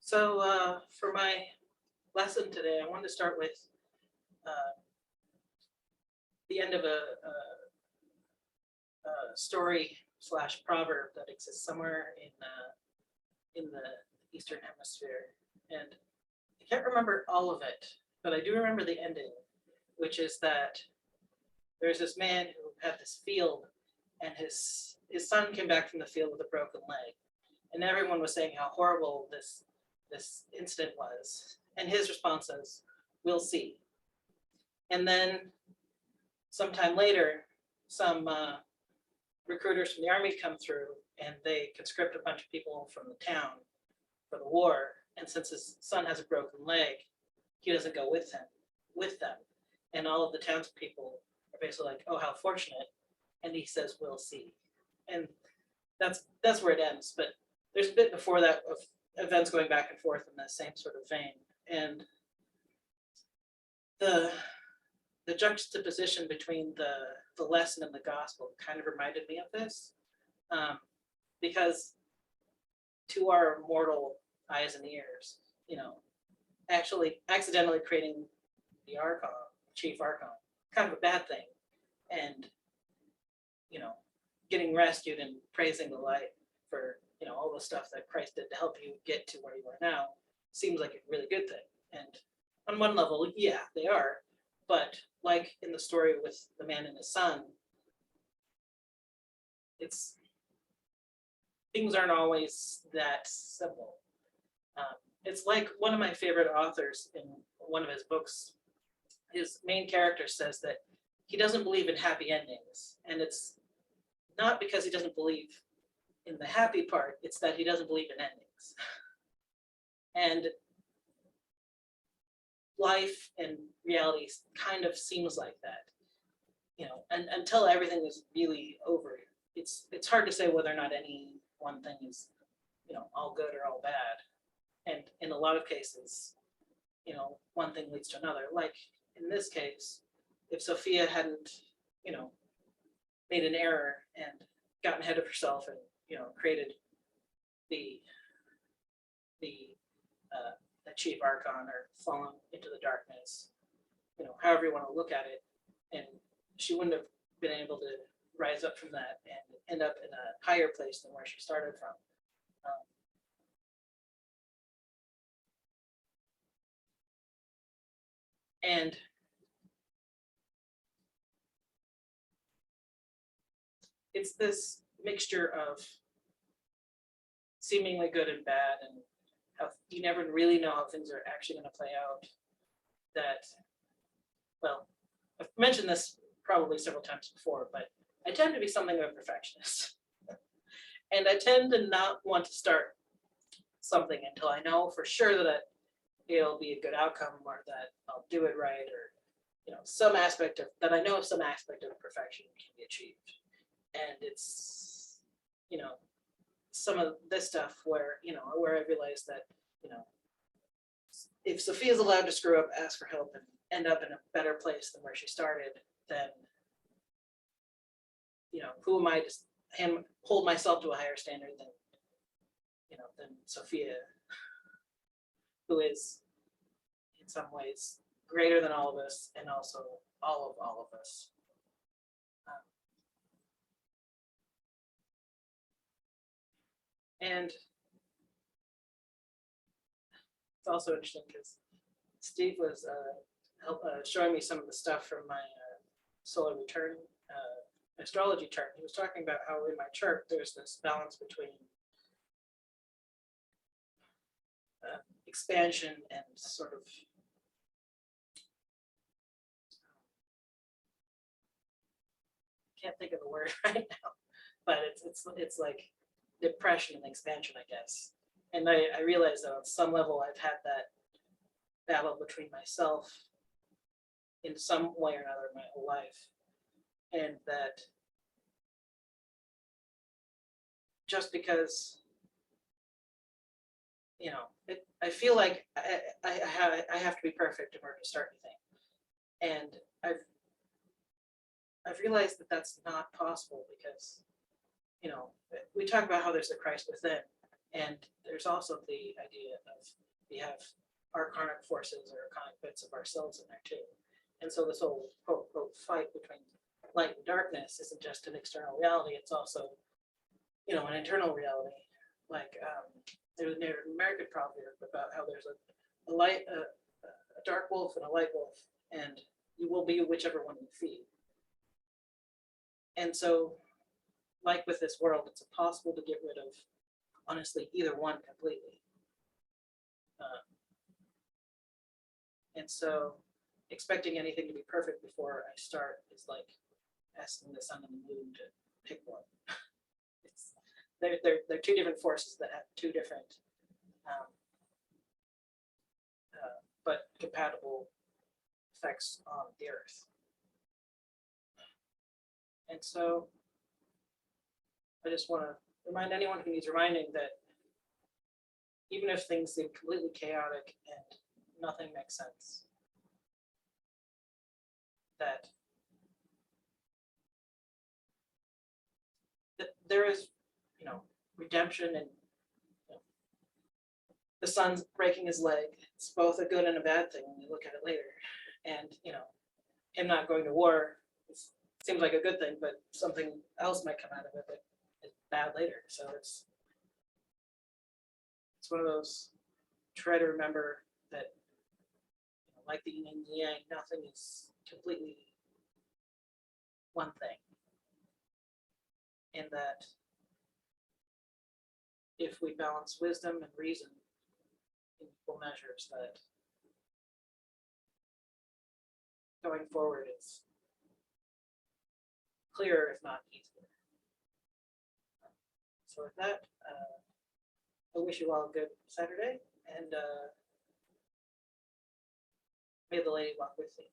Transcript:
For my lesson today, I wanted to start with uh, the end of a story slash proverb that exists somewhere in the Eastern Hemisphere, and I can't remember all of it, but I do remember the ending, which is that there's this man who had this field, and his son came back from the field with a broken leg, and everyone was saying how horrible this incident was, and his response is, "We'll see." And then sometime later, some recruiters from the army come through, and they conscript a bunch of people from the town for the war. And since his son has a broken leg, he doesn't go with them. And all of the townspeople are basically like, "Oh, how fortunate!" And he says, "We'll see." And that's where it ends. But there's a bit before that of events going back and forth in the same sort of vein, and the juxtaposition between the lesson and the gospel kind of reminded me of this, because to our mortal eyes and ears, actually accidentally creating the archon, chief archon, kind of a bad thing, and getting rescued and praising the light for all the stuff that Christ did to help you get to where you are now seems like a really good thing. And on one level, yeah, they are. But like in the story with the man and his son, things aren't always that simple. It's like one of my favorite authors in one of his books, his main character says that he doesn't believe in happy endings. And it's not because he doesn't believe in the happy part, it's that he doesn't believe in endings. And life and reality kind of seems like that, and until everything is really over, it's hard to say whether or not any one thing is, all good or all bad. And in a lot of cases, one thing leads to another. Like in this case, if Sophia hadn't, made an error and gotten ahead of herself and, created the chief archon or fallen into the darkness, however you want to look at it, and she wouldn't have been able to rise up from that and end up in a higher place than where she started from. And it's this mixture of seemingly good and bad, and how you never really know how things are actually going to play out. That, well, I've mentioned this probably several times before, but I tend to be something of a perfectionist. And I tend to not want to start something until I know for sure that it'll be a good outcome, or that I'll do it right, or some aspect of that. I know some aspect of perfection can be achieved. And it's some of this stuff where I realize that if Sophia's allowed to screw up, ask for help, and end up in a better place than where she started, then who am I to hold myself to a higher standard than Sophia, who is in some ways greater than all of us, and also all of us. And it's also interesting because Steve was showing me some of the stuff from my solar return astrology chart. He was talking about how in my chart there's this balance between expansion and sort of can't think of the word right now, but it's like depression and expansion, I guess. And I realized that on some level I've had that battle between myself in some way or another my whole life, and that just because I feel like I have to be perfect in order to start anything, and I've realized that that's not possible, because we talk about how there's the Christ within, And there's also the idea of we have archonic forces or archonic bits of ourselves in there too. And so this whole quote, quote, fight between light and darkness isn't just an external reality, it's also, you know, an internal reality. Like there's a Native American proverb about how there's a dark wolf and a light wolf, and you will be whichever one you feed. And so, like with this world, it's impossible to get rid of, honestly, either one completely. And so, expecting anything to be perfect before I start is like asking the sun and the moon to pick one. They're two different forces that have two different, but compatible effects on the earth. And so I just want to remind anyone who needs reminding that even if things seem completely chaotic and nothing makes sense, that there is, you know, redemption, and you know, the son's breaking his leg. It's both a good and a bad thing when you look at it later. And, you know, him not going to war seems like a good thing, but something else might come out of it that is bad later. So it's one of those, try to remember that, you know, like the yin and yang, nothing is completely one thing. And that if we balance wisdom and reason in equal measures, that going forward is clearer, if not easier. So with that, I wish you all a good Saturday, and may the lady walk with you.